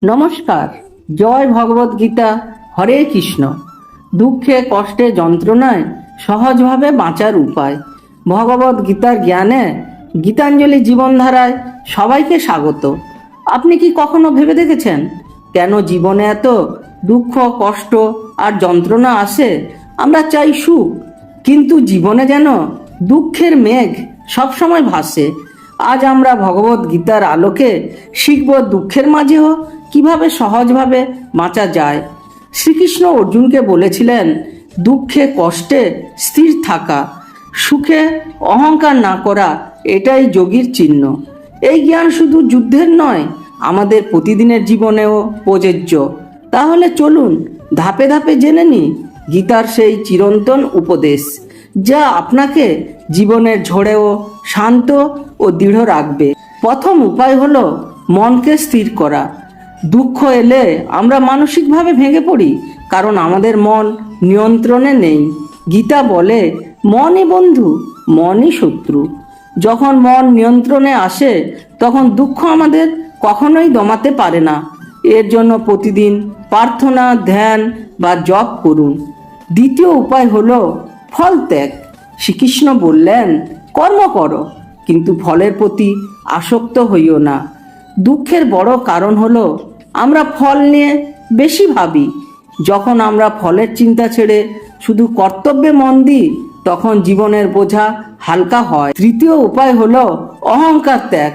নমস্কার। জয় ভগবত গীতা। হরে কৃষ্ণ। দুঃখে কষ্টে যন্ত্রণায় সহজভাবে বাঁচার উপায়। ভগবত গীতার জ্ঞানে গীতাঞ্জলি জীবনধারায় সবাইকে স্বাগত। আপনি কি কখনো ভেবে দেখেছেন কেন জীবনে এত দুঃখ, কষ্ট আর যন্ত্রণা আসে? আমরা চাই সুখ, কিন্তু জীবনে যেন দুঃখের মেঘ সবসময় ভাসে। আজ আমরা ভগবত গীতার আলোকে শিখব দুঃখের মাঝেও কিভাবে সহজভাবে বাঁচা যায়। শ্রীকৃষ্ণ অর্জুনকে বলেছিলেন, দুঃখে কষ্টে স্থির থাকা, সুখে অহংকার না করা, এটাই যোগীর চিহ্ন। এই জ্ঞান শুধু যুদ্ধের নয়, আমাদের প্রতিদিনের জীবনেও প্রযোজ্য। তাহলে চলুন ধাপে ধাপে জেনে নিই গীতার সেই চিরন্তন উপদেশ, যা আপনাকে জীবনের ঝড়েও শান্ত ও দৃঢ় রাখবে। প্রথম উপায় হলো মনকে স্থির করা। দুঃখ এলে আমরা মানসিকভাবে ভেঙে পড়ি, কারণ আমাদের মন নিয়ন্ত্রণে নেই। গীতা বলে, মনই বন্ধু, মনই শত্রু। যখন মন নিয়ন্ত্রণে আসে, তখন দুঃখ আমাদের কখনোই দমাতে পারে না। এর জন্য প্রতিদিন প্রার্থনা, ধ্যান বা জপ করুন। দ্বিতীয় উপায় হলো ফল ত্যাগ। শ্রীকৃষ্ণ বললেন, কর্ম করো, কিন্তু ফলের প্রতি আসক্ত হইও না। দুঃখের বড় কারণ হলো আমরা ফল নিয়ে বেশি ভাবি। যখন আমরা ফলের চিন্তা ছেড়ে শুধু কর্তব্যে মন দিই, তখন জীবনের বোঝা হালকা হয়। তৃতীয় উপায় হলো অহংকার ত্যাগ।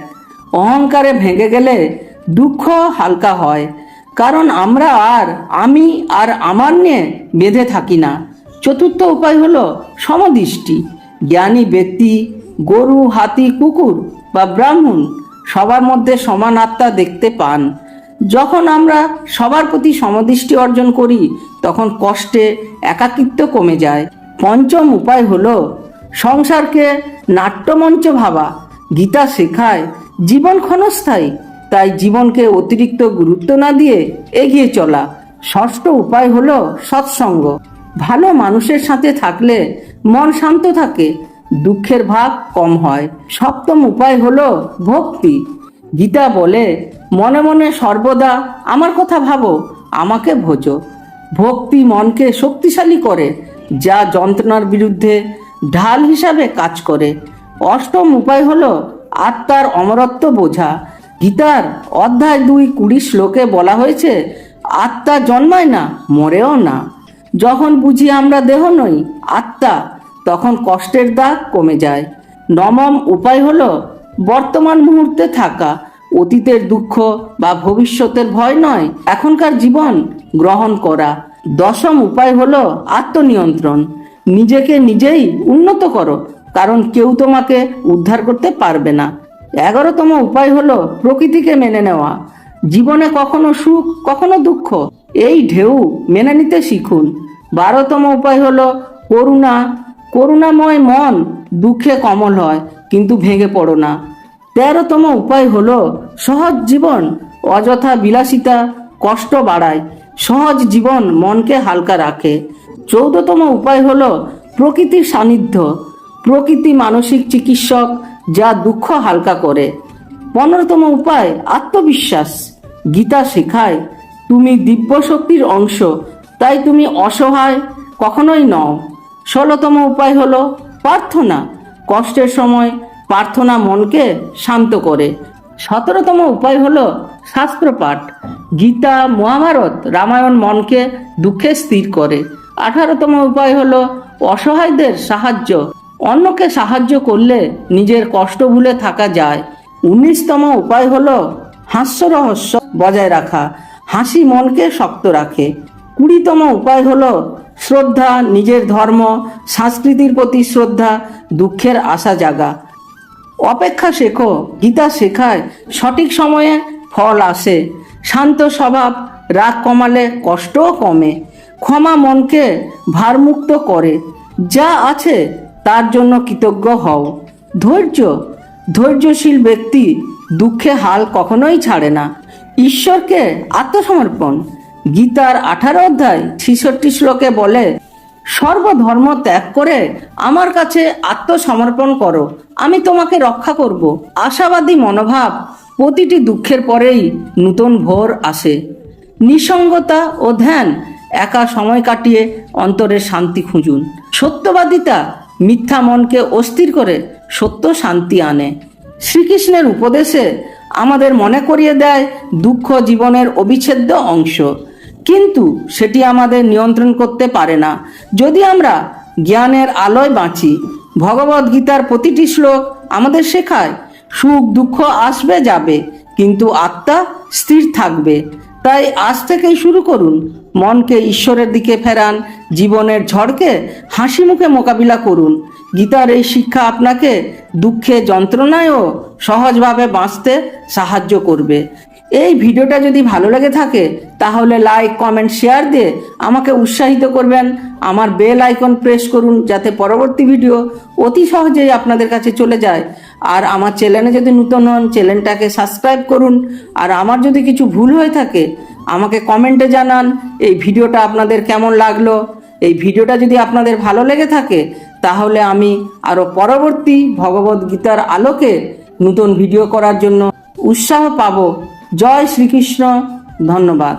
অহংকারে ভেঙে গেলে দুঃখ হালকা হয়, কারণ আমরা আমি আর আমার নিয়ে বেঁধে থাকি না। চতুর্থ উপায় হলো সমদৃষ্টি। জ্ঞানী ব্যক্তি, গরু, হাতি, কুকুর বা ব্রাহ্মণ সবার মধ্যে সমান আত্মা দেখতে পান। যখন আমরা সবার প্রতি সমদৃষ্টি অর্জন করি, তখন কষ্টে একাকিত্ব কমে যায়। পঞ্চম উপায় হলো সংসারকে নাট্যমঞ্চ ভাবা। গীতা শেখায় জীবন ক্ষণস্থায়ী, তাই জীবনকে অতিরিক্ত গুরুত্ব না দিয়ে এগিয়ে চলা। ষষ্ঠ উপায় হলো সৎসঙ্গ। ভালো মানুষের সাথে থাকলে মন শান্ত থাকে, দুঃখের ভাগ কম হয়। সপ্তম উপায় হলো ভক্তি। গীতা বলে, মনে মনে সর্বদা আমার কথা ভাবো, আমাকে ভোজো। ভক্তি মনকে শক্তিশালী করে, যা যন্ত্রণার বিরুদ্ধে ঢাল হিসাবে কাজ করে। অষ্টম উপায় হলো আত্মার অমরত্ব বোঝা। গীতার অধ্যায় 2:20 শ্লোকে বলা হয়েছে, আত্মা জন্মায় না, মরেও না। যখন বুঝি আমরা দেহ নই, আত্মা, তখন কষ্টের দাগ কমে যায়। নবম উপায় হলো বর্তমান মুহূর্তে থাকা। অতীতের দুঃখ বা ভবিষ্যতের ভয় নয়, এখনকার জীবন গ্রহণ করা। দশম উপায় হলো আত্মনিয়ন্ত্রণ। নিজেকে নিজেই উন্নত করো, কারণ কেউ তোমাকে উদ্ধার করতে পারবে না। 11তম উপায় হলো প্রকৃতিকে মেনে নেওয়া। জীবনে কখনো সুখ, কখনো দুঃখ, এই ঢেউ মেনে নিতে শিখুন। 12তম উপায় হলো করুণা। করুণাময় মন দুঃখে কমল হয়, কিন্তু ভেঙে পড়ো না। 13তম উপায় হলো সহজ জীবন। অযথা বিলাসিতা কষ্ট বাড়ায়, সহজ জীবন মনকে হালকা রাখে। 14তম উপায় হলো প্রকৃতির সান্নিধ্য। প্রকৃতি মানসিক চিকিৎসক, যা দুঃখ হালকা করে। 15তম উপায় আত্মবিশ্বাস। গীতা শেখায়, তুমি দিব্য শক্তির অংশ, তাই তুমি অসহায় কখনোই নও। 16তম উপায় হলো প্রার্থনা। কষ্টের সময় প্রার্থনা মনকে শান্ত করে। 17তম উপায় হলো শাস্ত্রপাঠ। গীতা, মহাভারত, রামায়ণ মনকে দুঃখে স্থির করে। 18তম উপায় হলো অসহায়দের সাহায্য। অন্যকে সাহায্য করলে নিজের কষ্ট ভুলে থাকা যায়। 19তম উপায় হলো হাস্যরহস্য বজায় রাখা। হাসি মনকে শক্ত রাখে। 20তম উপায় হলো শ্রদ্ধা। নিজের ধর্ম, সংস্কৃতির প্রতি শ্রদ্ধা দুঃখের আশা জাগা। অপেক্ষা শেখো। গীতা শেখায় সঠিক সময়ে ফল আসে। শান্ত স্বভাব রাগ কমালে কষ্টও কমে। ক্ষমা মনকে ভারমুক্ত করে। যা আছে তার জন্য কৃতজ্ঞ হও। ধৈর্য। ধৈর্যশীল ব্যক্তি দুঃখে হাল কখনোই ছাড়ে না। ঈশ্বরকে আত্মসমর্পণ। গীতার 18 অধ্যায় 66 শ্লোকে বলে, সর্বধর্ম ত্যাগ করে আমার কাছে আত্মসমর্পণ করো, আমি তোমাকে রক্ষা করব। আশাবাদী মনোভাব, প্রতিটি দুঃখের পরেই নূতন ভোর আসে। নিঃসঙ্গতা ও ধ্যান, একা সময় কাটিয়ে অন্তরের শান্তি খুঁজুন। সত্যবাদিতা, মিথ্যা মনকে অস্থির করে সত্য শান্তি আনে। শ্রীকৃষ্ণের উপদেশে আমাদের মনে করিয়ে দেয় দুঃখ জীবনের অবিচ্ছেদ্য অংশ, কিন্তু সেটি আমাদের নিয়ন্ত্রণ করতে পারে না যদি আমরা জ্ঞানের আলোয় বাঁচি। ভগবদ গীতার প্রতিটি শ্লোক আমাদের শেখায় সুখ দুঃখ আসবে যাবে, কিন্তু আত্মা স্থির থাকবে। তাই আজ থেকেই শুরু করুন, মনকে ঈশ্বরের দিকে ফেরান, জীবনের ঝড়কে হাসি মুখে মোকাবিলা করুন। গীতার এই শিক্ষা আপনাকে দুঃখে যন্ত্রণায়ও সহজভাবে বাঁচতে সাহায্য করবে। এই ভিডিওটা যদি ভালো লেগে থাকে তাহলে লাইক কমেন্ট শেয়ার দিয়ে আমাকে উৎসাহিত করবেন। আমার বেল আইকন প্রেস করুন যাতে পরবর্তী ভিডিও অতি সহজেই আপনাদের কাছে চলে যায়। আর আমার চ্যানেলে যদি নতুন হন চ্যানেলটাকে সাবস্ক্রাইব করুন। আর আমার যদি কিছু ভুল হয়ে থাকে আমাকে কমেন্টে জানান এই ভিডিওটা আপনাদের কেমন লাগলো। এই ভিডিওটা যদি আপনাদের ভালো লেগে থাকে তাহলে আমি আরও পরবর্তী ভগবদ গীতার আলোকে নতুন ভিডিও করার জন্য উৎসাহ পাবো। জয় শ্রীকৃষ্ণ, ধন্যবাদ।